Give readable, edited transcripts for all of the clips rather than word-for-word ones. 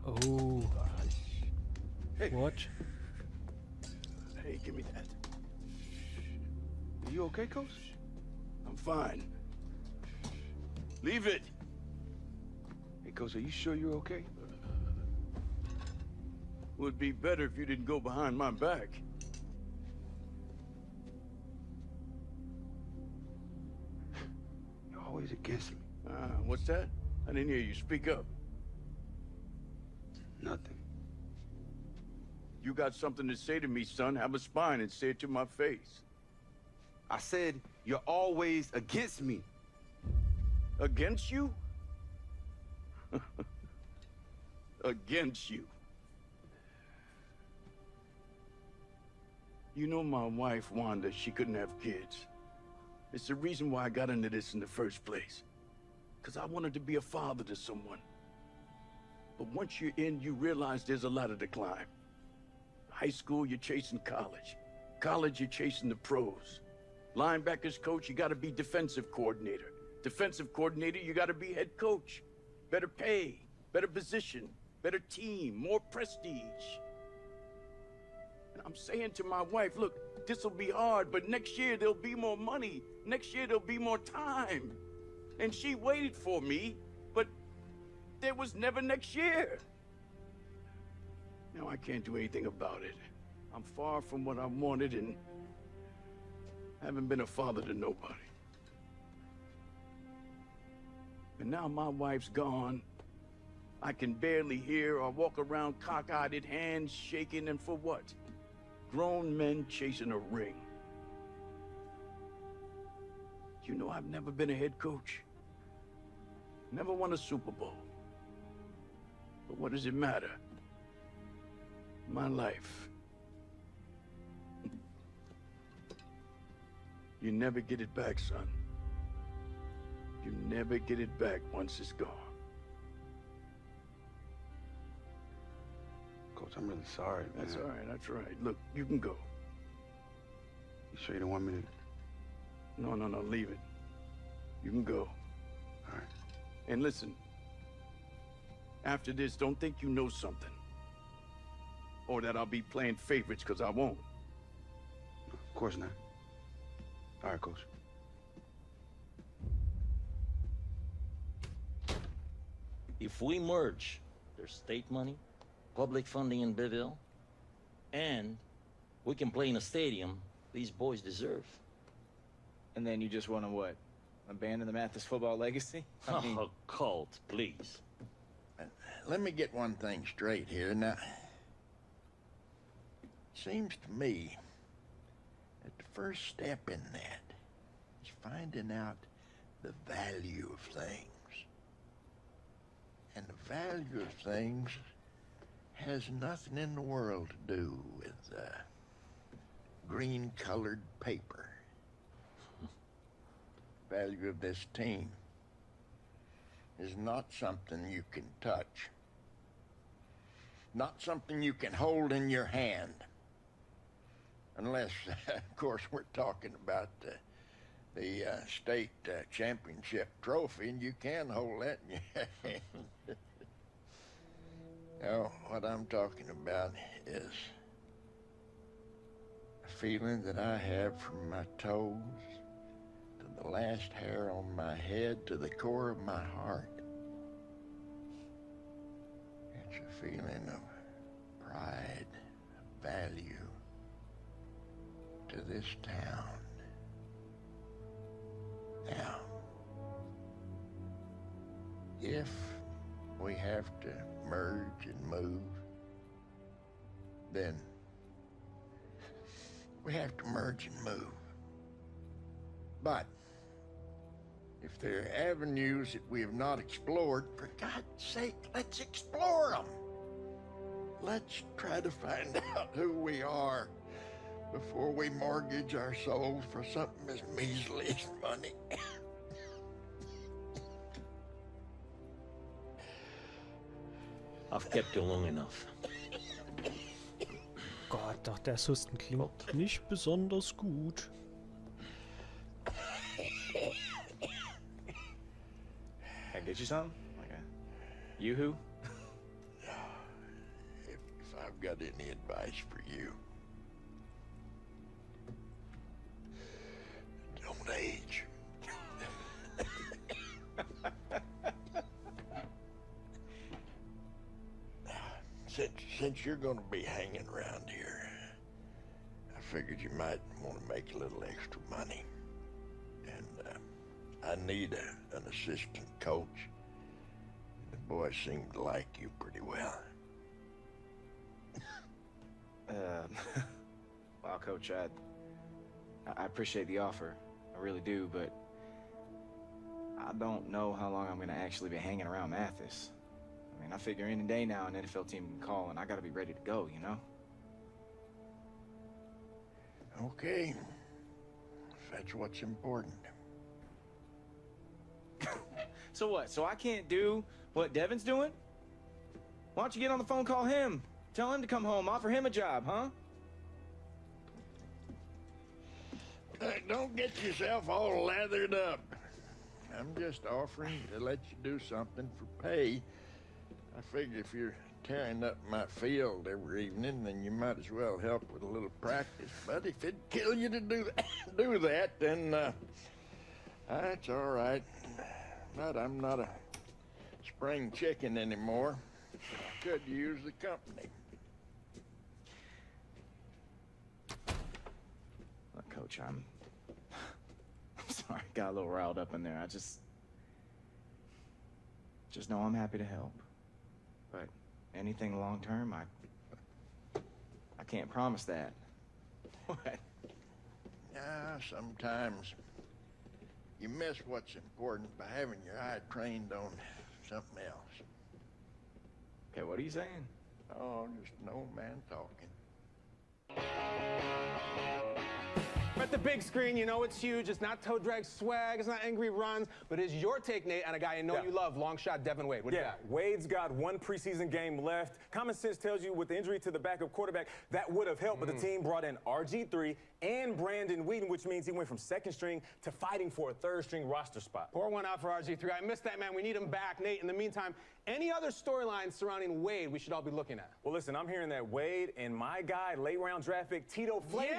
Oh. Hey. What? Hey, give me that. Are you okay, Coach? I'm fine. Leave it. Hey, Coach, are you sure you're okay? Would be better if you didn't go behind my back. You're always against me. What's that? I didn't hear you. Speak up. Nothing. You got something to say to me, son, have a spine and say it to my face. I said you're always against me. Against you? Against you. You know my wife, Wanda, she couldn't have kids. It's the reason why I got into this in the first place. Because I wanted to be a father to someone. But once you're in, you realize there's a lot of the climb. High school, you're chasing college. College, you're chasing the pros. Linebackers coach, you gotta be defensive coordinator. Defensive coordinator, you gotta be head coach. Better pay, better position, better team, more prestige. And I'm saying to my wife, look, this'll be hard, but next year there'll be more money. Next year there'll be more time. And she waited for me, but there was never next year. Now I can't do anything about it. I'm far from what I wanted and haven't been a father to nobody. And now my wife's gone. I can barely hear or walk around cock-eyed, hands shaking, and for what? Grown men chasing a ring. You know, I've never been a head coach. Never won a Super Bowl. But what does it matter? My life. You never get it back, son. You never get it back once it's gone. Coach, I'm really sorry, man. That's all right, that's all right. Look, you can go. You sure you don't want me to? No, leave it. You can go. All right. And listen, after this, don't think you know something. Or that I'll be playing favorites, because I won't. Of course not. All right, Coach. If we merge, there's state money, public funding in Beville, and we can play in a stadium these boys deserve. And then you just want to what? Abandon the Mathis football legacy? I mean... Oh, Colt, please. Let me get one thing straight here. Now, it seems to me that the first step in that is finding out the value of things. And the value of things has nothing in the world to do with green-colored paper. The value of this team is not something you can touch. Not something you can hold in your hand. Unless, of course, we're talking about the state championship trophy, and you can hold that in your hand. No, what I'm talking about is a feeling that I have from my toes to the last hair on my head to the core of my heart. It's a feeling of pride, of value to this town. Now, if we have to merge and move, then we have to merge and move. But if there are avenues that we have not explored, for God's sake, let's explore them. Let's try to find out who we are before we mortgage our souls for something as measly as money. I've kept you long enough. Gott, doch der Husten klingt nicht besonders gut. Can I get you something? Like a Yoo-hoo? I've got any advice for you. Don't age. Since you're going to be hanging around here, I figured you might want to make a little extra money. And I need an assistant coach. The boys seem to like you pretty well. Wow, Coach, I appreciate the offer. I really do, but I don't know how long I'm going to actually be hanging around Mathis. I mean, I figure any day now an NFL team can call, and I got to be ready to go, you know? Okay. If that's what's important. So what? So I can't do what Devin's doing? Why don't you get on the phone, call him? Tell him to come home, offer him a job, huh? Don't get yourself all lathered up. I'm just offering to let you do something for pay. I figure if you're tearing up my field every evening, then you might as well help with a little practice. But if it'd kill you to do that, then that's all right. But I'm not a spring chicken anymore. I could use the company. Look, Coach, I'm sorry, got a little riled up in there. I just know I'm happy to help. But anything long term, I can't promise that. What? Yeah, sometimes you miss what's important by having your eye trained on something else. Okay, what are you saying? Oh, just an old man talking. At the big screen, you know it's huge. It's not toe drag swag. It's not angry runs. But it's your take, Nate, on a guy you know you love, Longshot Devin Wade. What do you got? Wade's got one preseason game left. Common sense tells you with the injury to the backup quarterback, that would have helped. But the team brought in RG3 and Brandon Whedon, which means he went from second string to fighting for a third string roster spot. Pour one out for RG3. I missed that, man. We need him back. Nate, in the meantime, any other storylines surrounding Wade we should all be looking at? Well, listen, I'm hearing that Wade and my guy, late round draft pick, Tito Flavors,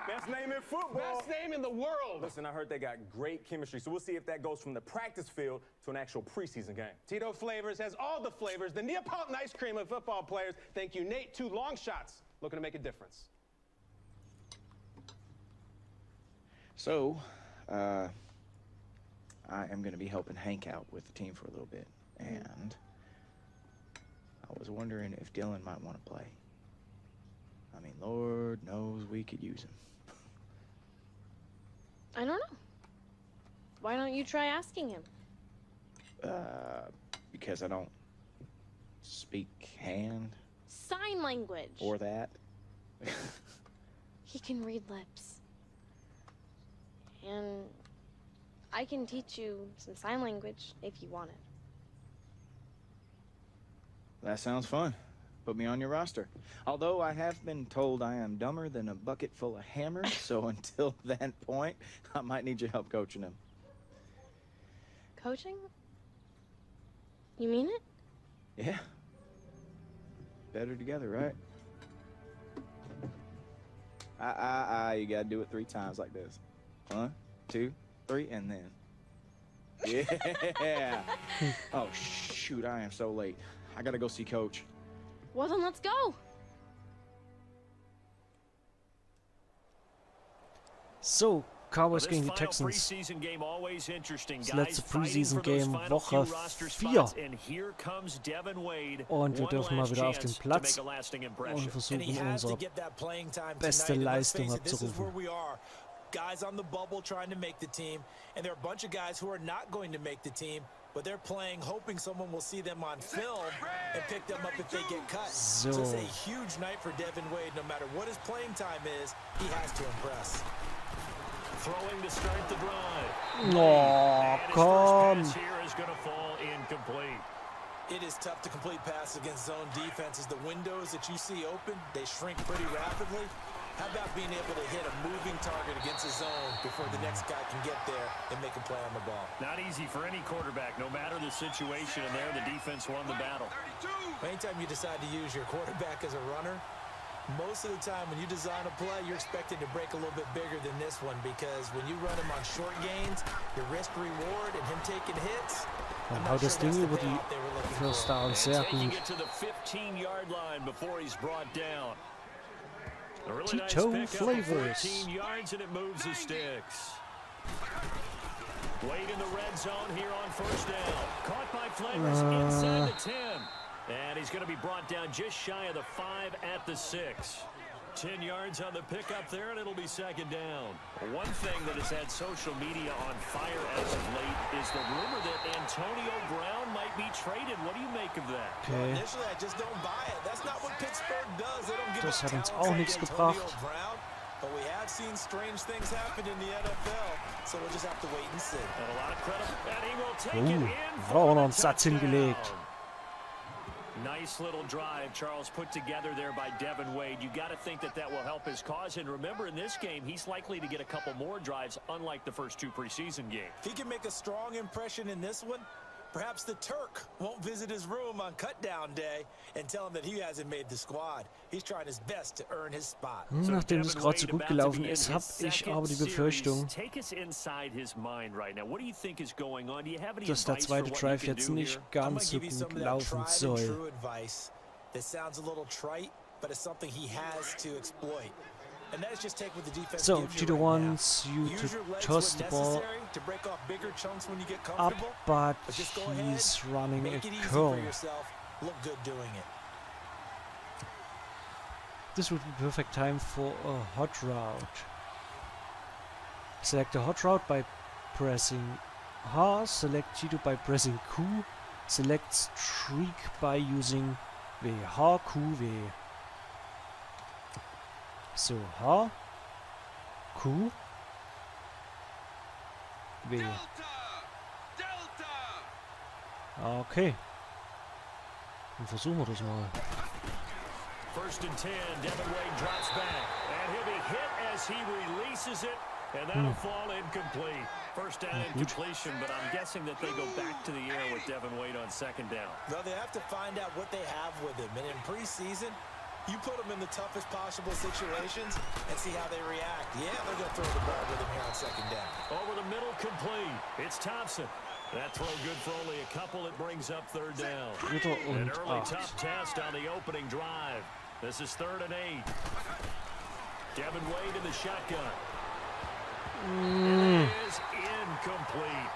best name in football. Best name in the world. Listen, I heard they got great chemistry, so we'll see if that goes from the practice field to an actual preseason game. Tito Flavors has all the flavors, the Neapolitan ice cream of football players. Thank you, Nate. 2 long shots looking to make a difference. So, I am going to be helping Hank out with the team for a little bit, and I was wondering if Dylan might want to play. I mean, Lord knows we could use him. I don't know. Why don't you try asking him? Because I don't speak hand. Sign language. Or that. He can read lips. And I can teach you some sign language if you want it. That sounds fun. Put me on your roster. Although I have been told I am dumber than a bucket full of hammers, so until that point, I might need your help coaching him. Coaching? You mean it? Yeah. Better together, right? You gotta do it 3 times like this. 1, 2, 3, and then. Yeah. Oh, shoot, I am so late. I gotta go see Coach. Well, then let's go. So, Cowboys gegen die Texans. Das letzte Preseason Game, Woche 4. Und wir dürfen mal wieder auf den Platz und versuchen, unsere beste Leistung abzurufen. Guys on the bubble trying to make the team, and there are a bunch of guys who are not going to make the team, but they're playing hoping someone will see them on film and pick them up if they get cut. So it's a huge night for Devin Wade. No matter what his playing time is, he has to impress. Throwing to start the drive. Oh, komm. Here is going to fall incomplete. It is tough to complete passes against zone defenses. The windows that you see open, they shrink pretty rapidly. How about being able to hit a moving target against his zone before the next guy can get there and make a play on the ball? Not easy for any quarterback, no matter the situation, and there the defense won the battle. Anytime you decide to use your quarterback as a runner, most of the time when you design a play, you're expecting to break a little bit bigger than this one, because when you run him on short gains, your risk-reward and him taking hits, Dann haut das Ding über die First Down, sehr gut. Tito Flavors. 14 yards and it moves the sticks. Wade in the red zone here on first down. Caught by Flavors inside the 10. And he's going to be brought down just shy of the 5 at the 6. 10 yards on the pickup there, and it'll be second down. One thing that has had social media on fire as of late is the rumor that Antonio Brown might be traded. What do you make of that? Okay. Well, initially, I just don't buy it. That's not what Pittsburgh does. They don't give Das up hat uns talent auch nichts like gebracht. Antonio Brown, but we have seen strange things happen in the NFL, so we'll just have to wait and see. And a lot of credit, and he will take it in War for noch the einen Satz touchdown. hingelegt. Nice little drive, Charles, put together there by Devin Wade. You got to think that that will help his cause. And remember, in this game, he's likely to get a couple more drives, unlike the first 2 preseason games. If he can make a strong impression in this one, perhaps the Turk won't visit his room on cutdown day and tell him that he hasn't made the squad. He's trying his best to earn his spot. Nachdem das gerade so gut gelaufen ist, habe ich aber die Befürchtung, dass der zweite Drive jetzt nicht ganz so gut laufen soll. So, Tito wants you to toss the ball up, but he's running a curl. This would be perfect time for a hot route. Select a hot route by pressing H, select Tito by pressing Q, select streak by using W, H, Q, W. So, H, Q, W. Okay. Dann versuchen wir das mal. First and 10, Devin Wade drops back, and he'll be hit as he releases it, and that'll fall incomplete. First down incompletion, but I'm guessing that they go back to the air with Devin Wade on second down. Well, they have to find out what they have with him, and in preseason, you put them in the toughest possible situations and see how they react. Yeah, they're going to throw the ball with him here on second down. Over the middle, complete. It's Thompson. That throw good for only a couple. It brings up third down. An early tough test on the opening drive. This is 3rd and 8. Devin Wade in the shotgun. It is incomplete.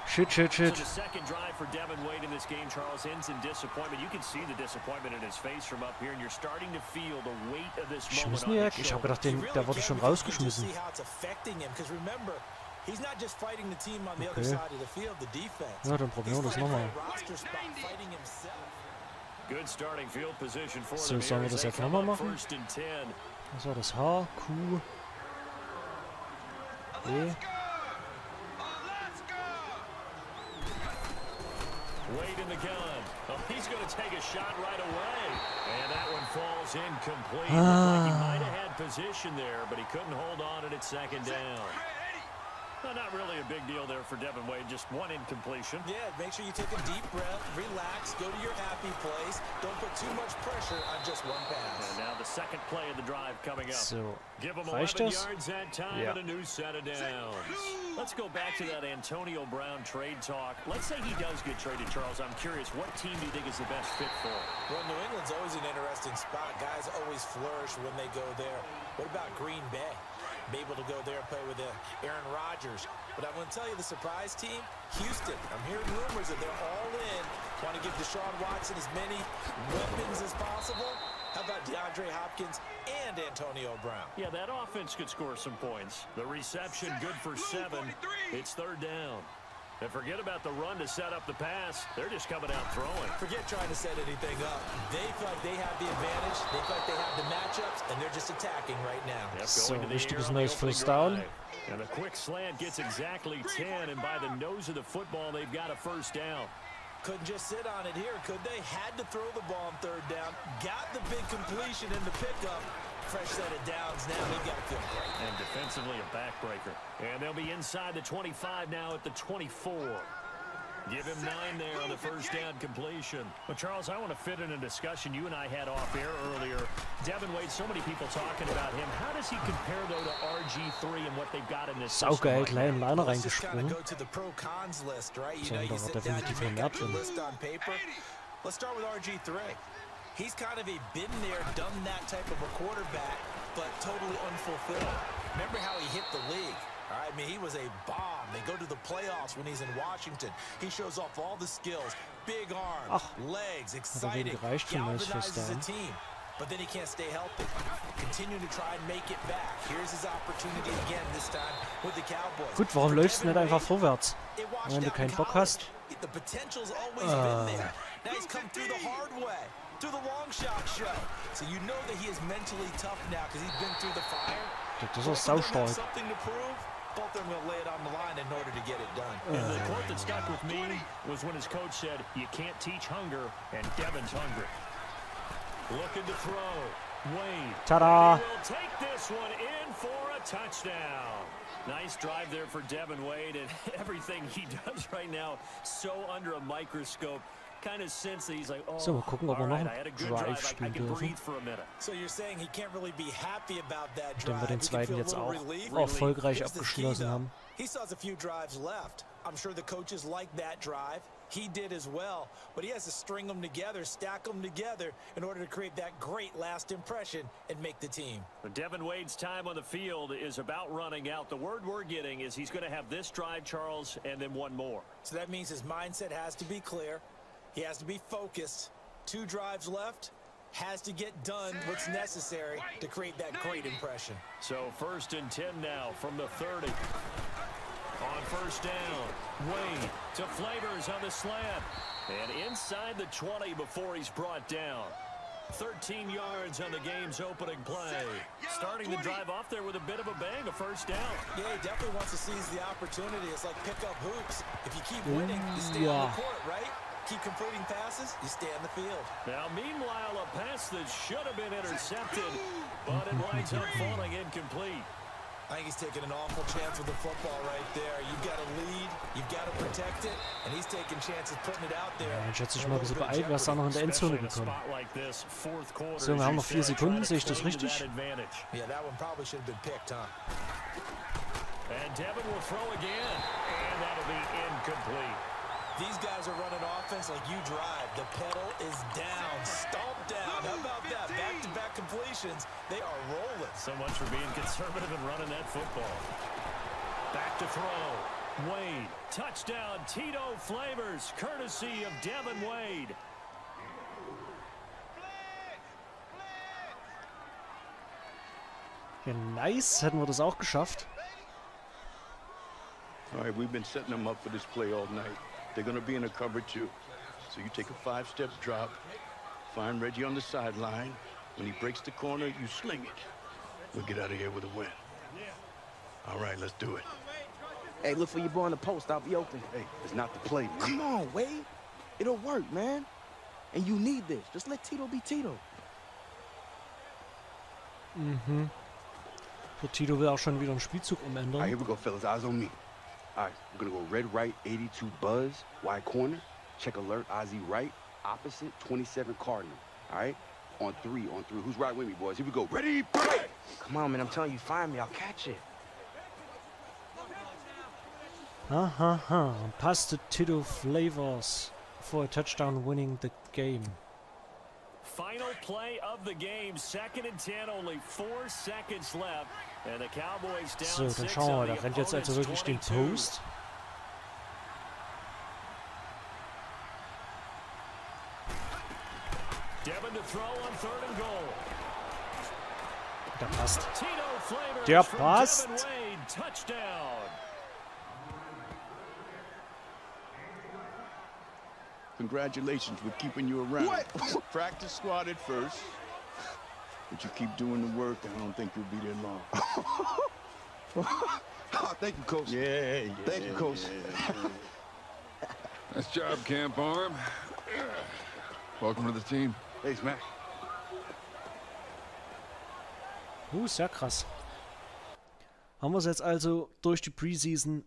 Shit. So the second drive for Devin Wade in this game, Charles, ends in disappointment. You can see the disappointment in his face from up here, and you're starting to feel the weight of this moment on his Ich habe gedacht, der wurde schon rausgeschmissen. He's not just fighting the team on the other side of the field, the defense. Ja, dann probieren wir das nochmal. Good starting field position for So, sollen wir das jetzt nochmal machen? Was war das? H, Q, W. Wade in the gun. Oh, he's going to take a shot right away. And that one falls incomplete. Looked like he might have had position there, but he couldn't hold on it at second down. Well, not really a big deal there for Devin Wade, just one incompletion. Yeah, make sure you take a deep breath, relax, go to your happy place. Don't put too much pressure on just one pass. And now the second play of the drive coming up. So, give him 11 yards that time and a new set of downs. Let's go back to that Antonio Brown trade talk. Let's say he does get traded, Charles. I'm curious, what team do you think is the best fit for him? Well, New England's always an interesting spot. Guys always flourish when they go there. What about Green Bay? Be able to go there and play with Aaron Rodgers. But I want to tell you the surprise team, Houston. I'm hearing rumors that they're all in. Want to give Deshaun Watson as many weapons as possible. How about DeAndre Hopkins and Antonio Brown? Yeah, that offense could score some points. The reception good for 7. It's third down. And forget about the run to set up the pass. They're just coming out throwing. Forget trying to set anything up. They feel like they have the advantage. They feel like they have the matchups, and they're just attacking right now. Yep, So, going to the wichtiges air on the neues opening First Down. drive. And a quick slant gets exactly 10, and by the nose of the football, they've got a first down. Couldn't just sit on it here, could they? Had to throw the ball on third down. Got the big completion in the pickup. Fresh set of downs now. He got to feel great. And defensively a backbreaker. And they'll be inside the 25 now at the 24. Give him 9 there on the first down completion. Well, Charles, I want to fit in a discussion you and I had off air earlier. Devin Wade, so many people talking about him. How does he compare, though, to RG3 and what they've got in this system? Saugeil, kleinen Liner reingesprungen. Go to the pro cons list, right? You So, know, you da war sit down, you definitiv mehr make your drin. list on paper. Let's start with RG3. He's kind of been there, done that type of a quarterback, but totally unfulfilled. Remember how he hit the league? I mean, he was a bomb. They go to the playoffs when he's in Washington. He shows off all the skills. Big arms, legs, exciting, galvanizes a team. But then he can't stay healthy. Continue to try and make it back. Here's his opportunity again, this time with the Cowboys. Gut, warum läufst du nicht einfach vorwärts? Wenn du keinen Bock hast. The potential's always been there. Now he's come through the hard way, through the Longshot show. So you know that he is mentally tough now because he's been through the fire. Das ist saustark. Something to prove. Both of them will lay it on the line in order to get it done. And the quote that stuck with me was when his coach said, "You can't teach hunger," and Devin's hungry. Looking to throw. Wade. Ta-da! He will take this one in for a touchdown. Nice drive there for Devin Wade, and everything he does right now so under a microscope. Kind of sense that he's like, oh, so, mal gucken, ob wir noch I einen had a good Drive drive. I spielen can dürfen. breathe for a minute. So you're saying he can't really be happy about that Nachdem wir drive. den zweiten jetzt auch erfolgreich abgeschlossen haben. He still has a few drives left. I'm sure the coaches like that drive. He did as well, but he has to string them together, stack them together in order to create that great last impression and make the team. But Devin Wade's time on the field is about running out. The word we're getting is he's going to have this drive, Charles, and then one more. So that means his mindset has to be clear. He has to be focused. 2 drives left. Has to get done what's necessary to create that great impression. So 1st and 10 now from the 30. On first down, Wade to Flavors on the slant. And inside the 20 before he's brought down. 13 yards on the game's opening play. Starting the drive off there with a bit of a bang, a first down. Yeah, he definitely wants to seize the opportunity. It's like pick up hoops. If you keep winning, you stay on the court, right? Keep completing passes, you stay on the field. Now, meanwhile, a pass that should have been intercepted, but it winds up falling incomplete. I think he's taking an awful chance with the football right there. You've got to lead, you've got to protect it, and he's taking chances putting it out there. Ja, dann schätze ich mal, ein bisschen beeilt, was da noch in der Endzone gekommen. So, wir haben noch 4 Sekunden, sehe ich das richtig? Yeah, that one probably should have been picked, huh? And Devin will throw again, and that'll be incomplete. These guys are running offense like you drive. The pedal is down, stomped down. How about that? Back-to-back completions. They are rolling. So much for being conservative and running that football. Back to throw. Wade. Touchdown. Tito Flavors, courtesy of Devin Wade. Ja, nice. Hätten wir das auch geschafft. All right, we've been setting them up for this play all night. They're going to be in a cover 2. So you take a 5-step drop, find Reggie on the sideline. When he breaks the corner, you sling it. We'll get out of here with a win. All right, let's do it. Hey, look for your boy in the post. I'll be open. Hey, it's not the play, man. Come on, Wade. It'll work, man. And you need this. Just let Tito be Tito. Mhm. So, Tito will auch schon wieder einen Spielzug All right, here umändern. we go, fellas. Eyes on me. All right, we're going to go red right, 82 buzz, wide corner, check alert, Ozzy right, opposite, 27 cardinal. All right? On 3. Who's right with me, boys? Here we go. Ready, break! Come on, man. I'm telling you, find me. I'll catch it. Pass to Tito Flavors for a touchdown, winning the game. Final play of the game, 2nd and 10, only 4 seconds left. And the Cowboys down So, dann 6 schauen wir on mal. Da the rennt jetzt also opponent's wirklich den 22. Post. Devin to throw on 3rd and goal. Der passt. Tito Flavors Der from passt. Devin Wade, touchdown. Congratulations, we're keeping you around. What? Practice squad at first. But you keep doing the work, and I don't think you'll be there long. Oh, thank you, Coach. Yeah. Thank you, Coach. Nice job, Camp Arm. Welcome to the team. Thanks, man. Sehr krass. Haben wir es jetzt also durch die Preseason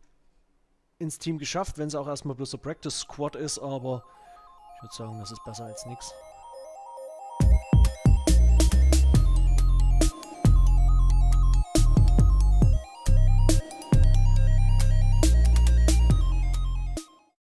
ins Team geschafft, wenn es auch erstmal bloß der Practice Squad ist, aber ich würde sagen, das ist besser als nichts.